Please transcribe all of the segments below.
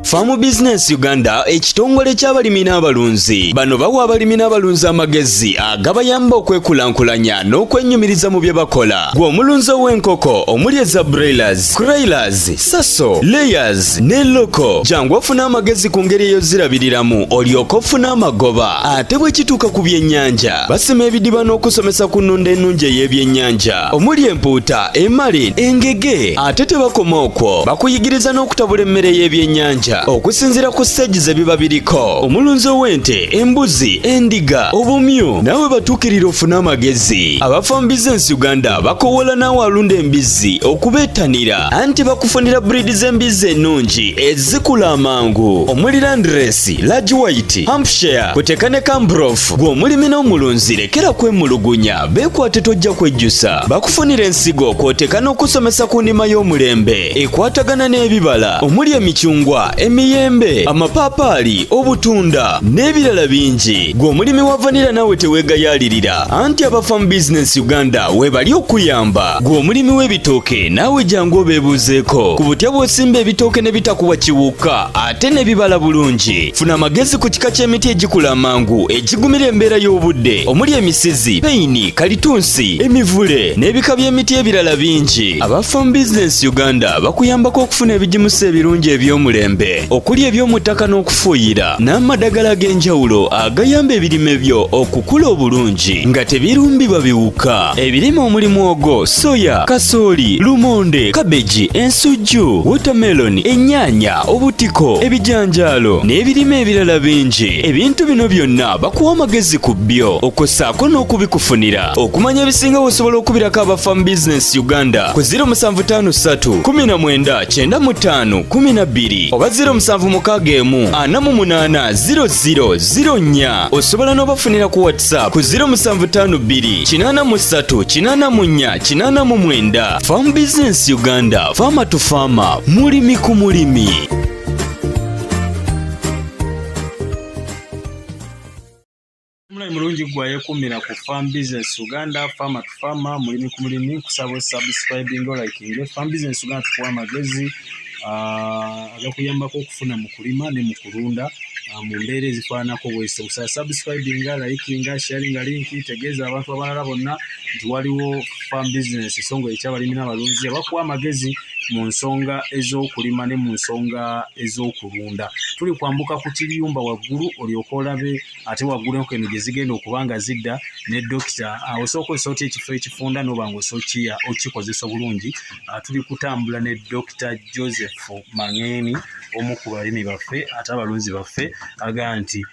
Farm Business Uganda ekitongole ky'abalimi n'abalunzi. Bano bawa abalimi n'abalunzi amagezi agabayamba okwekulankulanya n'okwenyumiriza mu bye bakola. Gwe omulunzi w'enkoko omuli eza broilers, crailers, saso, layers ne loko. Jangu ofuna amagezi ku ngeri ey'ozirabiriramu olyoke ofune amagoba. Ate bwe kituuka ku byennyanja basima ebidiba n'okusomesa ku nnunda ennungi ey'ebyennyanja omuli empuuta, emali, engege. Ate tebakoma okwo, bakuyigiriza n'okutabula emmere y'ebyennyanja okusinziira ku stage ze biba biriko. Omulunzi w'ente, embuzi, endiga, obumyu nawe batuukirira ofuna amagezi. Aba Farm Business Uganda bakowola naawe alunda embizzi okubeetanira anti bakufunira breed z'embizzi ennungi ezikula amangu omuli Landrace, Large White, Hampshire, kuteeka ne Cambrough. Gwe omulimi n'omulunzi lekera kwemulugunya, beekwate tojja kwejjusa. Bakufunira ensigo kw'oteeka n'okusomesa ku nnima y'omulembe ekwatagana n'ebibala omuli emicungwa, emiyembe, amapaapaali, obutunda n'ebirala bingi. Gwe omulimi wa vanilla naawe teweegayaalirira anti aba Farm Business Uganda webali okuyamba. Gwe omulimi w'ebitooke naawe jangu obeebuuzeeko ku butya bw'osimba ebitooke ne bitakuwa kiwuka ate ne bibala bulungi. Funa amagezi ku kika ky'emiti egikula amangu egigumira embeera y'obudde omuli emisizi, peyini, kalitunsi, emivule n'ebika by'emiti ebirala bingi. Aba Farm Business Uganda bakuyambako okufuna ebigimusa ebirungi eby'omulembe okuli eby'omu ttaka n'okufuuyira n'amadagala ag'enjawulo agayamba ebirime byo okukula obulungi nga tebirumbibwa biwuka. Ebirime omuli muwogo, soya, kasooli, lumonde, kabeji, ensujju, watermelon, ennyaanya, obutiko, ebijanjaalo n'ebirime ebirala bingi. Ebintu bino byonna bakuwa amagezi ku byo okossaako n'okubikufunira. Okumanya ebisinga osobola okubirako aba Farm Business Uganda ku 0753 19 95 12 oba 0761 48 0004. Osobola n'obafunira ku WhatsApp ku 0752 83 84 89. Farm Business Uganda, farmer to farmer, mulimi ku mulimi. Mulungi gwaye kumira ku Farm Business Uganda, farmer to farmer, mulimi ku mulimi. Kusaba subscribing or liking. Farm Business Uganda tukuwa amagezi agakuyambako okufuna mu kulima ne mu kulunda mu mbeera ezifaananako bwese. Kusaba subscribing, liking, sharing link tegeeza abantu abalala bonna nti waliwo Farm Business ensonga ekyabalimi n'abalunzi abakuwa amagezi mu nsonga ez'okulima ne mu nsonga ez'okulunda. Tuli kwambuka ku kiyumba waggulu olyoke olabe ate waggulu enko eno gye zigenda okuba nga zidda ne dokita osooka osooti ekifo ekifunda n'oba ng'osookiya okikozesa bulungi. Tuli kutambula ne Dr. Joseph Mangeni omu ku balimi baffe ate abalunzi baffe aga nti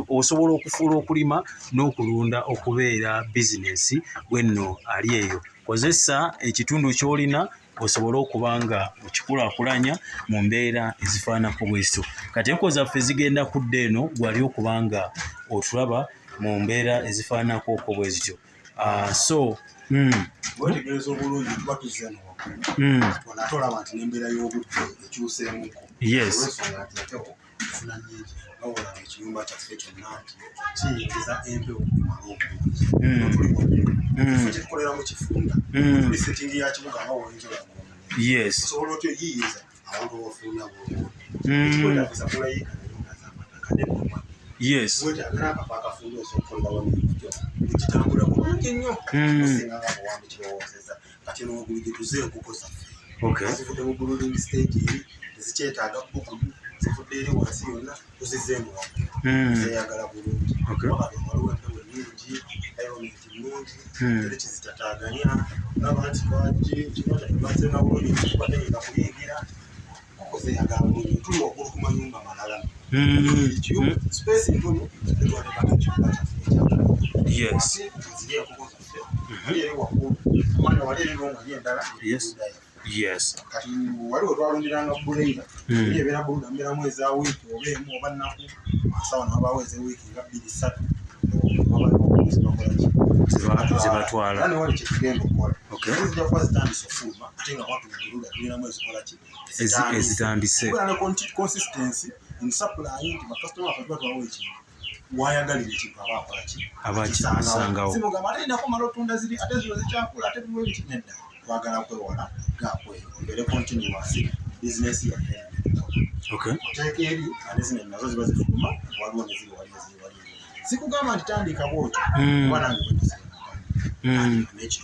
osobola okufuula okulima n'okulunda okubeera bizinesi bwenno ali eyo. Kozesa ekitundu ky'olina osobola okuba nga okikulaakulanya mu mbeera ezifaananako bwezityo. Kati enko zaffe zigenda kudda eno gwali okuba nga otulaba mu mbeera ezifaananako okwo bwezityo. Wetegereza obulungi tuba tuzze tolaba nti n'embeera y'obudde ekyuseemuko. Olw'ensonga nti ate ofuna nnyingi bawola ekiyumba kyaffe kyonna nti kiyingiza empewo n'obulungi. Ekifo kye tukoleramu kifunda tuli settingi ya kibuga nga woyingira osobola otyo yiyiza abantu bafulumya bwetagisa kulayika n'amataka n'emumwa wetagala akafo akafunda osobola wamikyo ekitambula bulungi nnyo osinga nga bwewambi kirowoozeza. Kati eno waggulu gye tuze enkoko zaffe zivudde mu buluding stage eri tezikyetaaga bbugudu zivudde eri wansi yonna tuzizeemu waggulu zeyagala bulungi waliwo empewo nnyingi environment nnungi eri kizitataganya olaba nti kibazenga bulungi kikubategeka kuyingira enkoko zeyagala bulungi. Tuli waggulu ku mayumba malala space ntono etwalekaga ekiyumba kyaffe ziri enkoko zaffe eri waggulu omwana wali eri n'omwali endala kati waliwo twalundiranga buleira ebeera buluda mbeeramu eza wiiki oba emu oba nnaku asawa nabaawo ezewiiki nga 2-3 zibatwala ne wali kyetugenda okukola zijja kuba zitandise ofuluma ate nga watu mubuluda tulinamu ezikola ki ezitandise ne consistency in supply nti bakasitoma baffe tuba twawo ekintu wayagalira ekintu aba akola ki abakisangawo simugamba ate nako mala otunda ziri ate zino zikyakula ate biwe bikinedda twagala kwewala gakweyo mbere continuous business ya okay otekeri anezine nazo ziba zifuma waliwo nezili wali sikugamba nti tandika bwotyo bwana ngi nekyo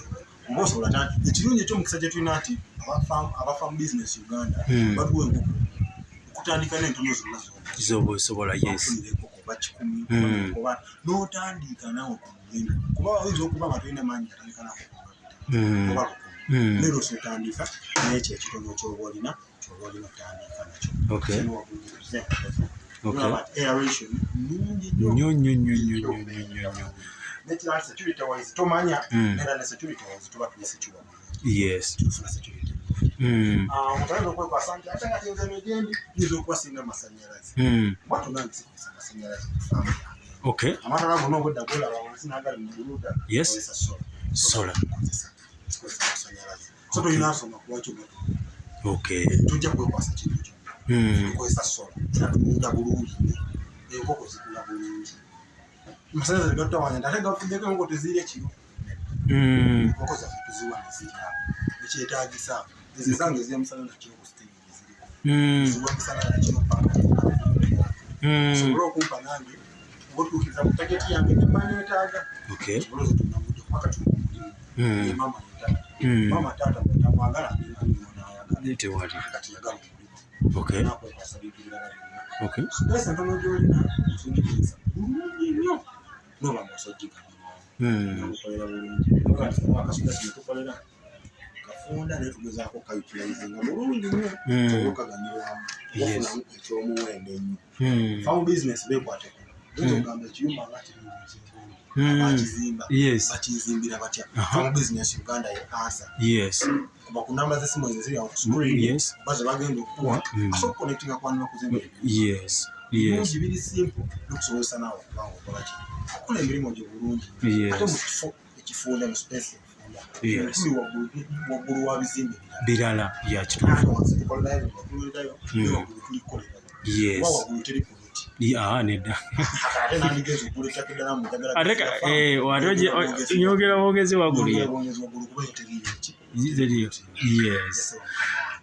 mboso olatandika ekirungi eky'omukisa kye tulina ati abafamu business Uganda batuwa enkoko kutandika n'entono zonna zoba osobola yes bakikumi kuba n'otandika nawe ku mugendo kuba oyinza okuba nga tolina maanyi atandika nako kuba lero osotandika n'ekyo ekitono ky'oba olina otandika nakyo aeration nnyo natural security wise tomanya era ne security wise tuba tulisikiwa yes tufuna security mutaweza okwekwasa nti ate nga kinze migendi nyiza okubasinga amasanyalaze watu nange sikozesa amasanyalaze kufamu okay amatala gonna obudda golaba wansi n'agali mu buluda yes solar sikozesa amasanyalaze so tolina nsonga kuwakyo okay tujja kwekwasa kintu kyo tukozesa solar tutunga bulungi enkoko zikula bulungi amasanyalaze gatawanya ate gafuddeko enkoko tezirya kiro enkoko zaffe tuziwa nezirya ekyetaagisa ezizange ez'emisana nakiro ku stage eziriko ziwa emisana nakiro paka sobola okumpa nange obutuukiriza ku tageti yange nemanetaaga sobola ozitunda mudde kubaka tumulimu mama yetaata mama taata bwetamwagala tewali kati yagala okay nakwekasa bintu birala byonna okay sipesa ntono gyolina osojjigiriza bulungi nnyo noba ngaosojjigiriza nokukolera bulungi akasuda kino tukolera kafunda naye tugezaako kayutilizinga bulungi nnyo okaganyirwamu ofunamu ekyomuwendo ennyo famu bizinesi beekwateko oyinza okugamba ekiyumba nga kirungi bakizimba bakizimbira batya famu bizinesi Uganda ye ansa kuba ku namba z'essimu ezo ziri awo ku screen baza bagenda okukuwa asobola okuconnectinga ku bantu bakuzimba bulungi biri simple n'okusobozesa naawe okubanga okolaki okola emirimu gyo bulungi ate mu kifo ekifunda mu space tuli waggulu wa bizimbe birala bya kituufu waggulu teri nedda ate nyogera bwogezi waggulu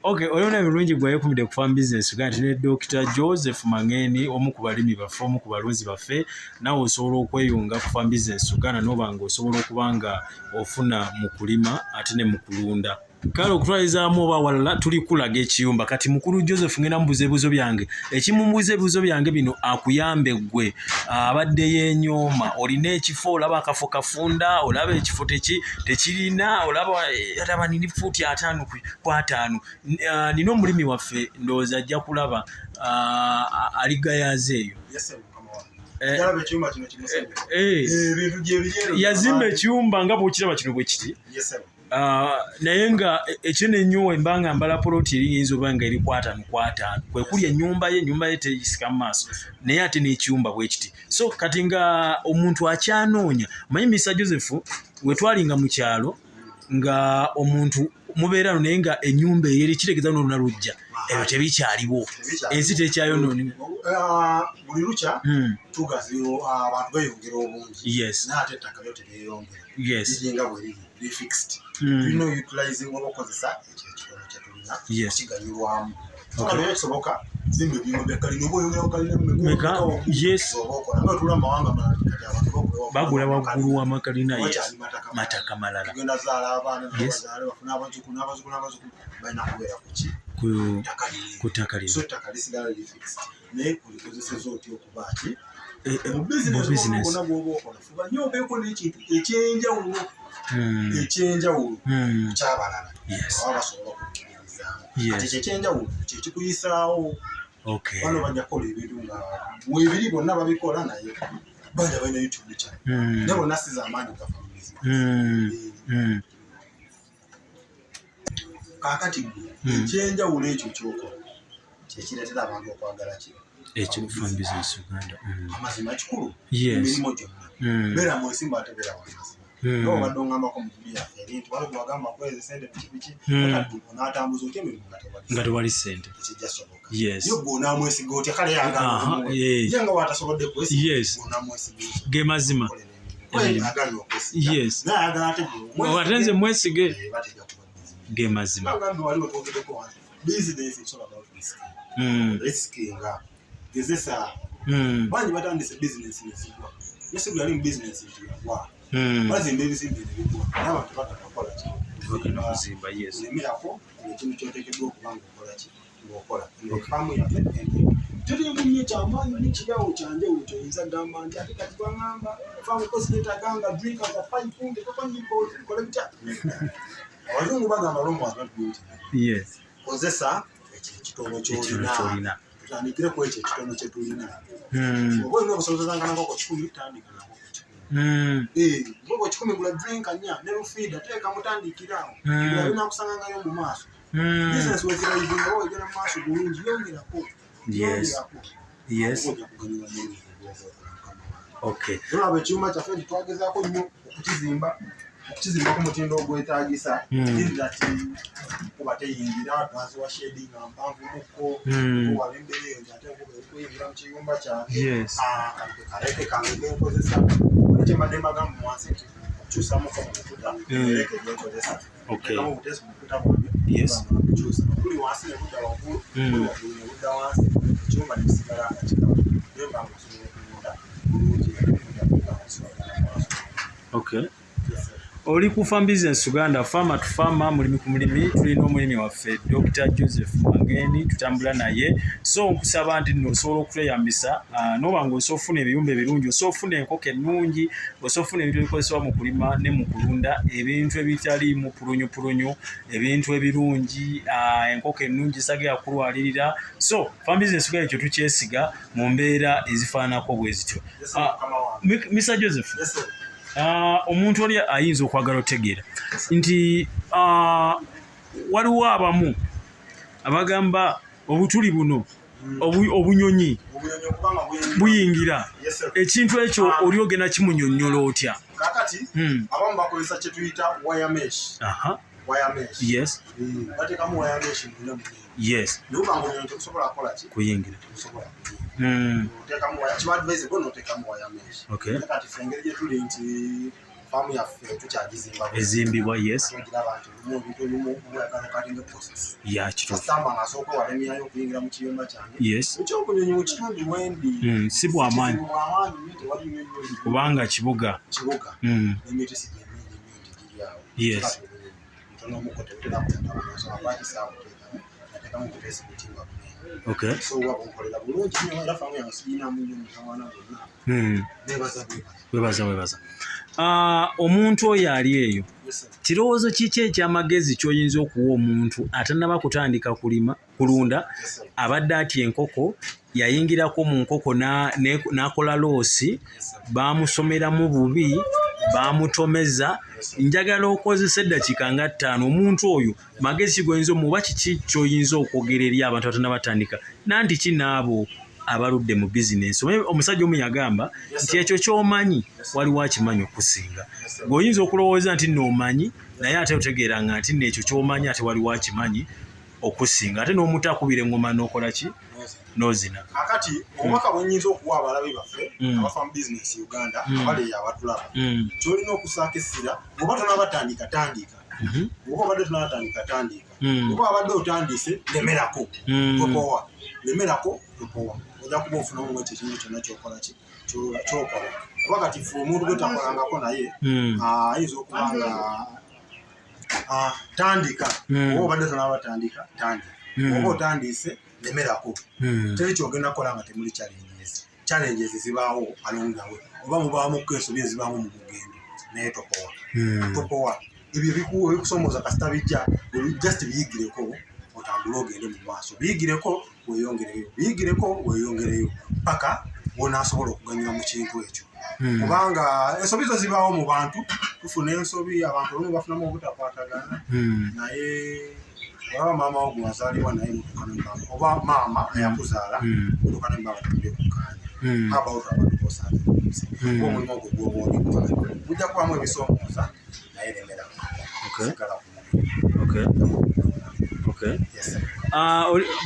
okay olona ebirungi gwayekumidde ku farm business Uganda ne Dr. Joseph Mangeni omu ku balimi baffe omu ku balunzi baffe nawe osobola okweyunga ku farm business Uganda n'oba nga osobola okuba nga ofuna mu kulima ate ne mu kulunda kale okutwalizaamu oba walala tuli kulaga ekiyumba kati mukulu Joseph ngenda mubuuza ebibuuzo byange ekimumuuza ebibuuzo byange bino akuyambe gwe abadde yenyooma olina ekifo olaba akafo kafunda olaba ekifo tekirina olaba nini fuuti 5 ku 5 nina omulimi waffe ndowooza ajja kulaba aligayaze eyo yazimba ekiyumba nga bwokiraba kino bwe kiti naye nga ekyo nenyuwa embanga mbala poloti eriyinza oba nga eri 5 ku 5 kwe kuli ennyumba ye teyisika mu maaso naye ate n'ekiyumba bwe kiti so kati nga omuntu akyanoonya manyi Mr. Joseph we twalinga mu kyalo nga omuntu mubeerano naye nga ennyumba eyo kitegeeza noluna lujja ebyo tebikyaliwo ensi tekyayonoonebwa buli lukya tugaziyo abantu beeyongera obungi naate ettaka lyo teryeyongera liringa bwe liri fixed tulina utilizing oba okozesa ekikono kye tulina kiganyulwamu naye kisoboka zimba ebiyumba bya kalina oba oyongerawo kalina okola nga tula amawanga bagula waggulu w'amakalina mataka malala tugenda zaala abaana nabazaale bafuna abazzukulu n'abazzukulu n'abazzukulu balina kubeera ku ttaka lino so ettaka lisigala liri fixed naye kulikozeseza otya okuba ati mu bizinesi gonna gwoba okola fuba nnyo obeeko n'ekintu ekyenjawulo kyabalala aba basobola okukkiririzaamu ati kyekyenjawulo kyekikuyisaawo bano bajja kukola ebintu nga webiri bonna babikola naye banja balina YouTube channel naye bonna siza amaanyi gafa mu bizinesi kaakati ekyenjawulo ekyo kyokola kyekireetera abantu okwagala kino ekyo farm business Uganda amazima kikulu emirimu gyonna beera mwesimba ate beera wamazima n'obadde ongambako mu vidiyo yaffe eri nti waliwo agamba kweza sente pikipiki onaatambuza otya emirimu nga tewali sente tekijja soboka ye gwe onaamwesiga otya kale yagamba ye nga watasobodde kwesiga onaamwesiga ge mazima agambye okwesiga naye ayagala ate ate nze mwesige ge mazima agambe waliwo twogeddeko wansi business is all about risk. Risking gezesa banyi batandise business nezigwa yese bali business yagwa bazimba ebizimbe nebigwa n'abantu bakakola ki bagenda kuzimba yes nemirako ekintu kyoteekeddwa okubanga okola ki ng'okola famu yaffe tuli munye kyamaanyi n'ekiryawo kyanjewulo kyoyinza gamba nti ate kati bangamba famu president agamba drink as a pipe tekokonyimbozi kole bitya abazungu bagamba lomu agabinti yes kozesa ekitono kyolina tutandikire ku ekyo ekitono kye tulina oba olina obusobozezangana nkoko 10 tandika nako ngoko 10 gula drink anya ne rufida teeka mutandikirawo olina kusangangayo mu maaso business wezirayivinga owo egera mu maaso bulungi yongerako okay olaba ekyuma kyaffe titwagezaako nnyo okukizimbako mutindo ogwetaagisa ati kuba teyingira twazi wa shedi nga mpanvumuko wala embeera eyo nti ate nkuba erikuyingira mu kiyumba kyange kaleke kange genkozesa ekyembadde mbagamba wansi nti okukyusamuko mu bukuta ereke genkozesa ekamu obutesi mu bukuta bwange kukyusa kuli wansi nebudda waggulu kuli waggulu nebudda wansi ekiyumba nekisigala nga kikawa naye mbanga okusobola okulunda bulungi okay oli ku Farm Business Uganda farmer to farmer mulimi ku mulimi tulina omulimi waffe Dr. Joseph Mageni tutambula naye so nkusaba nti nno osobola okutweyambisa noba ng'osofuna ebiyumba ebirungi osofuna enkoko ennungi osofuna ebintu ebikozesebwa mu kulima ne mu kulunda ebintu ebitali mu pulunyu ebintu ebirungi enkoko ennungi sagera kulwalirira so Farm Business Uganda ekyo tukyesiga mu mbeera ezifaananako bwe zityo Mr. Joseph omuntu oli ayinza okwagala otegeera nti waliwo abamu abagamba obutuli buno obunyonyi buyingira ekintu ekyo oli ogenda kimunyonnyola otya kakati abamu bakozesa kye tuyita wire mesh yes bateekamu wire mesh mu yes nobanga omuntu okusobola kukola ki kuyingira oteekamu kibaadvisable n'oteekamu wire mesh kati ffe engeri gye tuli nti faamu yaffe tukyagizimba ezimbibwa yes ogiraba nti lumu ebintu ebimu obuyagala katinga process yakituufu kasitamba ng'asooka walemyayo okuyingira mu kiyumba kyange yes ekyokunyonyi mu kitundu wendi si bwamaanyi kubanga kibuga n'emiti sigyemindi giryawo yes n'omukote terakutataaaabatisaawo nateekamu butesi butimba okay so wakonkolera bulungi nnyo era faamu yange siginaamu nnyo mutawaana bonna webaza omuntu oyo ali eyo kirowoozo kiki ekyamagezi ky'oyinza okuwa omuntu atannaba kutandika kulunda abadde atya enkoko yayingirako mu nkoko n'akola loosi baamusomeramu bubi baamutomeza njagala okozesa eddakiika nga 5 omuntu oyo magezi goyinza omuba kiki ky'oyinza okwogera eri abantu abatannabatandika nanti kinaabo abaludde mu bizinensi omusajja omu yagamba nti ekyo ky'omanyi waliwo akimanyi okusinga ng'oyinza okulowooza nti noomanyi naye ate otegeeranga nti n'ekyo ky'omanyi ate waliwo akimanyi okusinga ate n'omuntu akubira engoma n'okola ki n'ozina kakati omubaka bwe nnyinza okuwa abalabe baffe abafa mu bizinensi Uganda abaleeyo abatulaba ky'olina okusaako essira oba tonabatandika tandika oba obadde tonabatandika tandika oba abadde otandise lemerako topowa lemerako topowa ojja kuba ofunamu ekyo ekintu kyonna kyokola ki kyokola oba kati ffe omuntu gwe takolangako naye ayinza okuba nga tandika oba obadde tonabatandika tandika oba otandise lemerako teri kyogenda kukola nga temuli challenges zibaawo alongawe oba mubaamu ensobi ezibaamu mu mugendo naye topowa ebyo ebikusomooza kasita bijja just biyigireko otambule ogende mu maaso biyigireko weeyongereyo paka wonaasobola okuganyula mu kintu ekyo kubanga ensobi zo zibaawo mu bantu tufuna ensobi abantu olumu bafunamu obutakwatagana naye olaba maama wo gwazaalibwa naye mutukana oba maama ayakuzaala mutukana embanga tubire kukaanya abawutu abantu bosanze oba omulimu ogwo gwobwondi gujja kubamu ebisoomooza naye lemerako sigala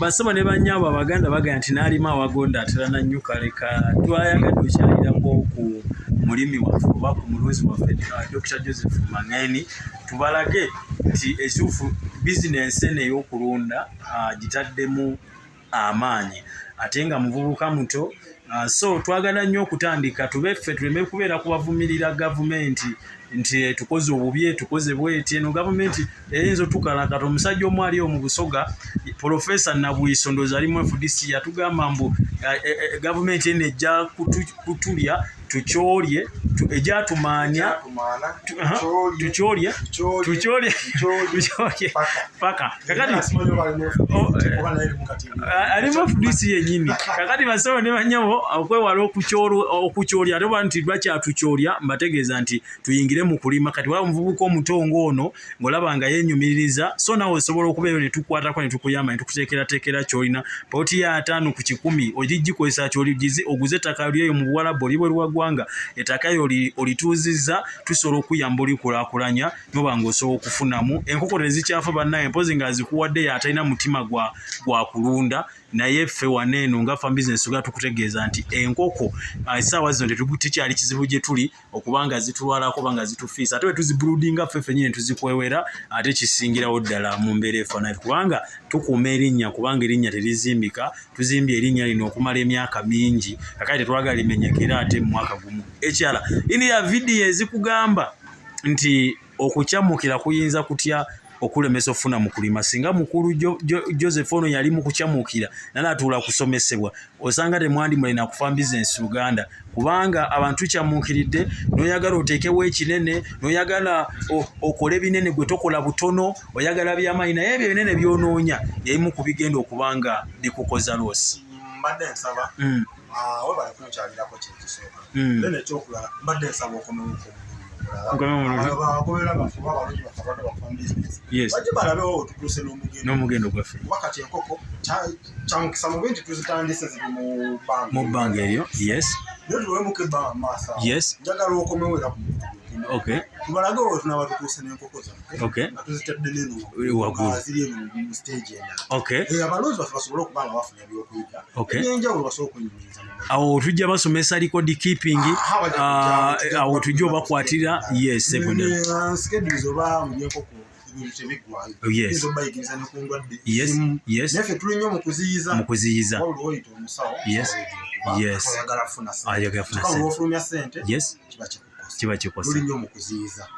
basoma ne bannyabo abaganda bagamba nti n'alima awagonda atera nannyuka leka twayagadde okyalirako ku mulimi waffe oba ku mulunzi waffe Dr. Joseph Mangeni tubalage nti ekituufu bizinensi eno ey'okulunda gitaddemu amaanyi ate nga muvubuka muto. So twagala nnyo okutandika tubeffe tuleme kubeera kubavumirira gavumenti nti tukoze obubi tukoze bweti. Eno gavumenti eyinza otukalakata. Omusajja omu ali mu Busoga Profesa Nabwiso ndoza ali mu FDC yatugamba mbu gavumenti eno ejja kutulya tukyolye ejjatumanya tukyolye paka kakati alimu FDC yennyini kakati basawo ne banyabo okwewala okukyolya ate bwa nti lwakyatukyolya mbategeeza nti tuyingire mu kulima. Kati waba omuvubuka omutongo ono ng'olaba nga yeenyumiririza so nawe osobola okubeeyo ne tukwatako ne tukuyamba ne tukuteekerateekera ky'olina pooti ya 5 ku 10 ogigikozesa ky'oligize oguze ettaka lyeyo mu Buwarabu oli bweru wa ggwanga ettaka yo olituuzizza tusobola okuyamba olikulaakulanya noba ng'osobola okufunamu enkoko tezikyafa bannaye mpozi nga zikuwadde yatalina mutima gwa kulunda naye ffe waneeno nga farm business nga tukutegeeza nti enkoko essaawa zino tekyali kizibu gye tuli okubanga zitulwalako banga zitufiisa ate bwe tuzibuludinga ffe nyine tuzikwewera ate kisingirawo ddala mu mbeera efaanayo kubanga tukuuma erinnya kubanga erinnya terizimbika tuzimbye erinnya lino okumala emyaka mingi kakati tetwagala limenyekera ate mu mwaka gumu. Ekyala ini ya vidiyo ezikugamba nti okukyamukira kuyinza kutya okulemesa ofuna mu kulima singa mukulu Joseph ono yali mu kukyamukira nanaatuula kusomesebwa osanga temwandi mulina ku farm business Uganda kubanga abantu kyamukiridde n'oyagala oteekewo ekinene n'oyagala okole binene gwe tokola butono oyagala by'amaanyi naye ebyo binene byonoonya ebimu ku bigenda okubanga bikukoza loosi. Mbadde nsaba webale kunkyalirako kyekisooka then ekyokulala mbadde nsaba okomewoku abagoberera bafuba abalungi bafabadde bakufamu bizinesi bajje balabewo tutuuse n'omugendo gwaffe wakati enkoko kyamukisa mube nti tuzitandise ziri mu bbanga eryo yes naye tuwemuka ebbanga maaso yes njagala okomewera ku okay tubalage wo tunaba tutuuse n'enkoko zaffe okay nga tuzitadde neno waggulu ziri eno mu stage endala okay abalunzi baffe basobole okuba nga bafuna ebyokuyiga ebyenjawulo basobole okunyumiriza awo tujja basomesa record keeping awo tujja obakwatira yes schedules oba mu byenkoko ebintu tebiggwayo obayigiriza ne ku ndwadde naffe tuli nnyo mu kuziyiza wabula oyita omusawo oyagala kufuna sente sente kiba kikosa tuli nnyo mu kuziyiza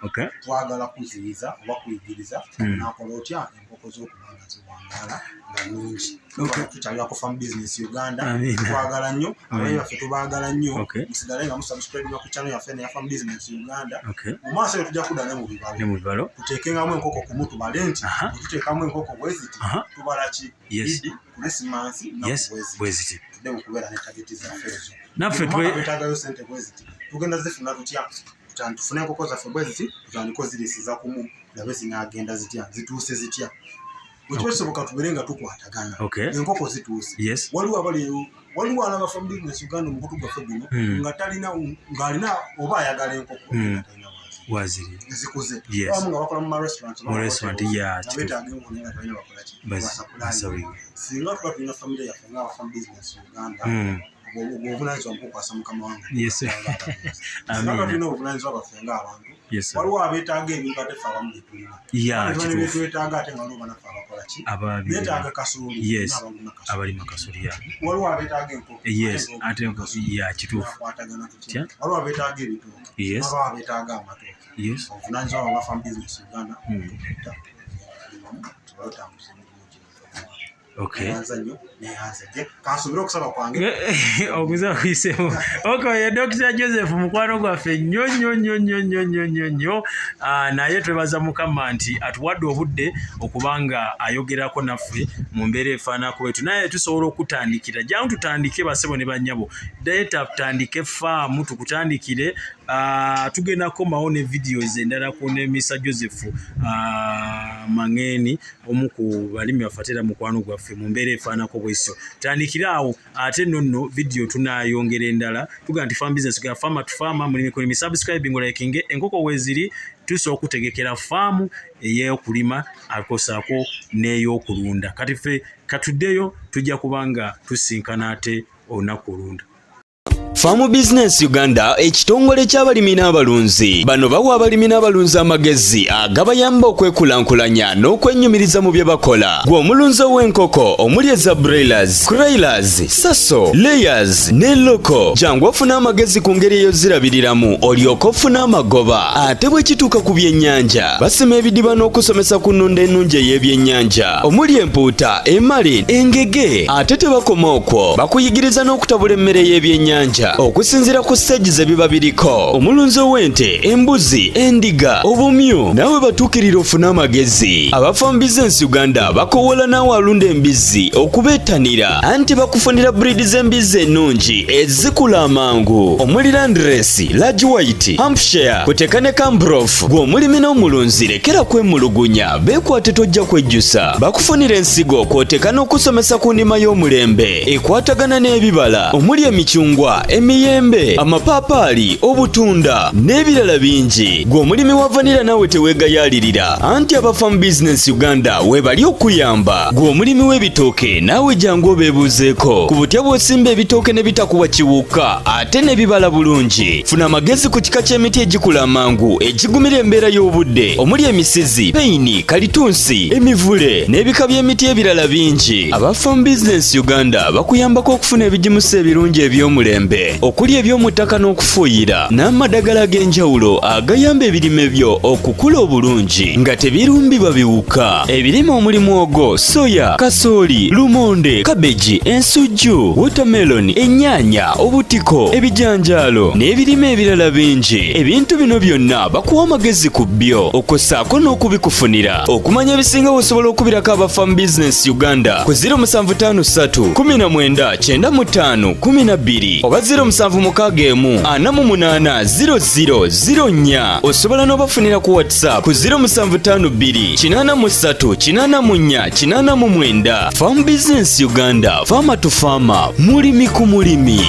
twagala kuziyiza oba kuyigiriza nakola otya enkoko z'okubanga ziwangala nga nnyingi tukyalira ku farm business Uganda twagala nnyo abayi baffe tubaagala nnyo musigale nga musubscribe ku channel yaffe neya farm business Uganda mu maaso eyo tujja kudda ne mu bibalo tuteekengamu enkoko ku mutu bale nti tuteekamu enkoko bweziti tubala ki idi Christmas na bweziti tudde mu kubeera ne targeti zaffe ezo naffe twetagayo sente bweziti tugenda zifuna tutya tufune enkoko zaffe bweziti tutandiko zirisiza kumu nabe zinagenda zitya zituuse zitya bwekiba kisoboka tubeere nga tukwatagana enkoko zituuse waliwo alaba farm business Uganda omukutu gwaffe guno ng'alina oba ayagala enkoko waziri zikuze abamu nga bakola mu restaurant nabetaaga enkoko nga talina bakolaki singa tuba tulina famire yaffe nga farm business Uganda obuvunanyizibwa mukukwasa mukama wange singa tulina obuvunanyizibwa baffe ng'abantu waliwo abeetaaga ebintu ate ffe abamu byetulina betwetaaga ate nga noba naffe abakolaki beetaaga kasooli abalima kasooli waliwo abeetaaga enkoko kituufukwatagana tutya waliwo abeetaaga ebitooke waliwo abeetaaga amatooke obuvunanyizibwa bwa farm business Uganda tubatambuza okuza kuyisemu okoye Dr. Joseph mukwano gwaffe nnyo naye twebaza Mukama nti atuwadde obudde okubanga ayogerako naffe mu mbeera efaanako bwetu naye tusobola okutandikira jangu tutandike basebo ne bannyabo data tutandike faamu tukutandikire tugendako mawo ne videos endala ku ne Mr. Joseph Mangeni omu ku balimi bafatira mukwano gwaffe mu mbeera efaanako bwesyo tandikira awo ate nonno video tunayongera endala tuga nti farm business ga farmer to farmer mulimi kulimi subscribing liking enkoko weziri tusobola okutegekera faamu ey'okulima akosaako n'ey'okulunda kati ffe katuddeyo tujja kubanga tusinkana ate olunaku olunda. Farm Business Uganda ekitongole ky'abalimi n'abalunzi. Bano bawa abalimi n'abalunzi amagezi agabayamba okwekulankulanya n'okwennyumiriza mu bye bakola. Gwe omulunzi w'enkoko omuli eza broilers, crailers, saso, layers ne loko. Jangu ofuna amagezi ku ngeri ey'ozirabiriramu olyoke ofune amagoba. Ate bwe kituuka ku byennyanja basima ebidiba n'okusomesa ku nnunda ennungi ey'ebyennyanja omuli empuuta, emale, engege. Ate tebakoma okwo, bakuyigiriza n'okutabula emmere y'ebyennyanja okusinziira ku stage ze biba biriko. Omulunzi w'ente, embuzi, endiga, obumyu naawe batuukirira ofune amagezi. Aba Farm Business Uganda bakowola naawe alunda embizzi okubeetanira anti bakufunira breed z'embizzi ennungi ezikula amangu omuli Landrace, Large White, Hampshire, kuteka ne Cambrough. Gwe omulimi n'omulunzi lekera kwemulugunya, beekwate tojja kwejjusa. Bakufunira ensigo kwoteka n'okusomesa ku ndima y'omulembe ekwatagana n'ebibala omuli emicungwa, emiyembe, amapaapaali, obutunda n'ebirala bingi. Gwe omulimi wa vanilla naawe teweegayaalirira anti aba Farm Business Uganda webali okuyamba. Gwe omulimi w'ebitooke naawe jangu obeebuuzeeko ku butya bw'osimba ebitooke ne bitakuwa kiwuka ate ne bibala bulungi. Funa amagezi ku kika ky'emiti egikula amangu egigumira embeera y'obudde omuli emisizi, peyini, kalitunsi, emivule n'ebika by'emiti ebirala bingi. Aba Farm Business Uganda bakuyambako okufuna ebigimusa ebirungi eby'omulembe okuli eby'omu ttaka n'okufuuyira n'amadagala ag'enjawulo agayamba ebirime byo okukula obulungi nga tebirumbibwa biwuka. Ebirime omuli muwogo, soya, kasooli, lumonde, kabeji, ensujju, watermelon, ennyaanya, obutiko, ebijanjaalo n'ebirime ebirala bingi. Ebintu bino byonna bakuwa amagezi ku byo okossaako n'okubikufunira. Okumanya ebisinga osobola okubirako aba Farm Business Uganda ku 0753 19 95 12 oba 0761 48 0004. Osobola n'obafunira ku WhatsApp ku 0752 83 84 89. Farm Business Uganda, farmer to farmer, mulimi ku mulimi.